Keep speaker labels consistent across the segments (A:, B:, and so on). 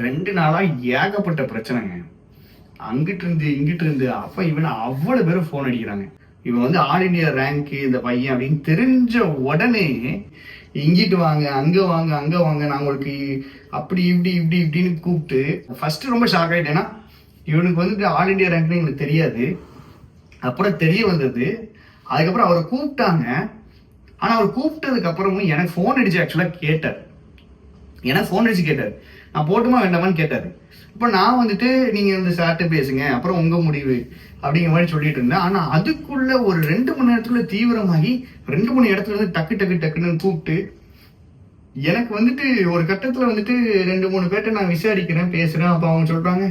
A: 2 நாளா ஏகப்பட்ட பிரச்சனைங்க. அங்கிட்டு இருந்து இங்கிட்டு இருந்து அப்ப இவன் அவ்வளவு பேரும் போன் அடிக்கிறாங்க. இவன் வந்து ஆல் இண்டியா ரேங்க் இந்த பையன் அப்படின்னு தெரிஞ்ச உடனே இங்கிட்டு வாங்க அங்க வாங்க அங்க வாங்க, நான் உங்களுக்கு அப்படி இப்படி இப்படி இப்படின்னு கூப்பிட்டு ஃபர்ஸ்ட் ரொம்ப ஷாக் ஆயிட்டேன்னா இவனுக்கு வந்துட்டு ஆல் இண்டியா ரேங்க்னு எங்களுக்கு தெரியாது. அப்புறம் தெரிய வந்தது. அதுக்கப்புறம் அவரை கூப்பிட்டாங்க. ஆனா அவர் கூப்பிட்டதுக்கு அப்புறமும் எனக்கு போன் அடிச்சு ஆக்சுவலா கேட்டார். எனக்கு போன் அடிச்சு கேட்டார், நான் போட்டுமா வேண்டாமான்னு கேட்டாரு. இப்போ நான் வந்துட்டு நீங்க வந்து சார்ட்ட பேசுங்க, அப்புறம் உங்க முடிவு அப்படிங்கிற மாதிரி சொல்லிட்டு இருந்தேன். ஆனா அதுக்குள்ள ஒரு 2 மணி நேரத்துக்குள்ள தீவிரமாகி 2-3 இடத்துல இருந்து டக்கு டக்கு டக்குன்னு கூப்பிட்டு எனக்கு வந்துட்டு ஒரு கட்டத்துல வந்துட்டு 2-3 பேர்ட்ட நான் விசாரிக்கிறேன், பேசுறேன். அப்ப அவங்க சொல்றாங்க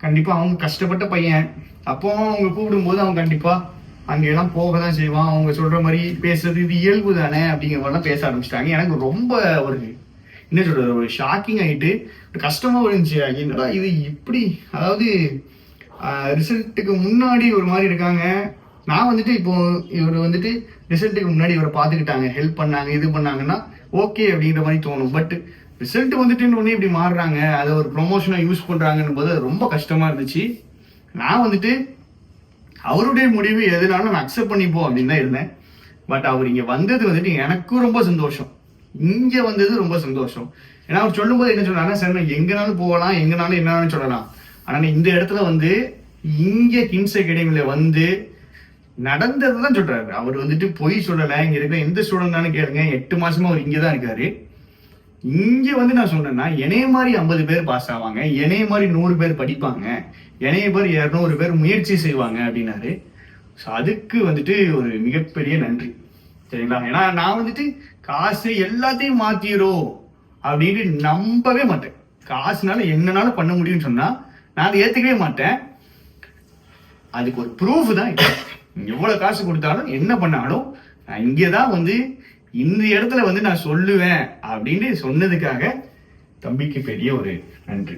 A: கண்டிப்பா அவங்க கஷ்டப்பட்ட பையன், அப்போ அவங்க கூப்பிடும் போது அவன் கண்டிப்பா அங்கெல்லாம் போக தான் செய்வான், அவங்க சொல்ற மாதிரி பேசுறது இது இயல்பு தானே அப்படிங்கிற மாதிரிலாம் பேச ஆரம்பிச்சிட்டாங்க. எனக்கு ரொம்ப ஒரு என்ன சொல்றது, ஒரு ஷாக்கிங் ஆகிட்டு கஷ்டமா இருந்துச்சு. என்னடா இது இப்படி, அதாவது ரிசல்ட்டுக்கு முன்னாடி ஒரு மாதிரி இருக்காங்க. நான் வந்துட்டு இப்போ இவர் வந்துட்டு ரிசல்ட்டுக்கு முன்னாடி இவரை பார்த்துக்கிட்டாங்க, ஹெல்ப் பண்ணாங்க, இது பண்ணாங்கன்னா ஓகே அப்படிங்கிற மாதிரி தோணும். பட் ரிசல்ட் வந்துட்டு ஒன்னே இப்படி மாறுறாங்க, அதை ஒரு ப்ரொமோஷனா யூஸ் பண்றாங்கன்னு போது அது ரொம்ப கஷ்டமா இருந்துச்சு. நான் வந்துட்டு அவருடைய முடிவு எதுனாலும் நான் அக்செப்ட் பண்ணிப்போம் அப்படின்னு தான் இருந்தேன். பட் அவர் இங்க வந்தது வந்துட்டு எனக்கும் ரொம்ப சந்தோஷம். இங்க வந்தது ரொம்ப சந்தோஷம். ஏன்னா அவர் சொல்லும் போது என்ன சொன்னாங்கன்னா, சார் நான் எங்கனாலும் போகலாம், எங்கனாலும் என்னன்னு சொல்லலாம், ஆனா இந்த இடத்துல வந்து இங்க கிங்ஸ் அகாடமியில வந்து நடந்ததுதான் சொல்றாரு. அவர் வந்துட்டு பொய் சொல்லல. இங்க இருக்கிற எந்த ஸ்டூடெண்ட் கேளுங்க, 8 மாசமா அவர் இங்கதான் இருக்காரு. இங்க வந்து நான் சொன்னேன்னா என்னைய மாதிரி 50 பேர் பாஸ் ஆவாங்க, என்னைய மாதிரி 100 பேர் படிப்பாங்க, என்னைய பேர் 200 பேர் முயற்சி செய்வாங்க அப்படின்னாரு. ஸோ அதுக்கு வந்துட்டு ஒரு மிகப்பெரிய நன்றி, சரிங்களா? ஏன்னா நான் வந்துட்டு காசு எல்லாத்தையும் மாத்திரும் அப்படின்னு நம்பவே மாட்டேன். காசுனால என்னனாலும் பண்ண முடியும்னு சொன்னா நான் அதை ஏத்துக்கவே மாட்டேன். அதுக்கு ஒரு ப்ரூஃப் தான் எவ்வளவு காசு கொடுத்தாலும் என்ன பண்ணாலும் நான் இங்கதான் வந்து இந்த இடத்துல வந்து நான் சொல்லுவேன் அப்படின்னு சொன்னதுக்காக தம்பிக்கு பெரிய ஒரு நன்றி.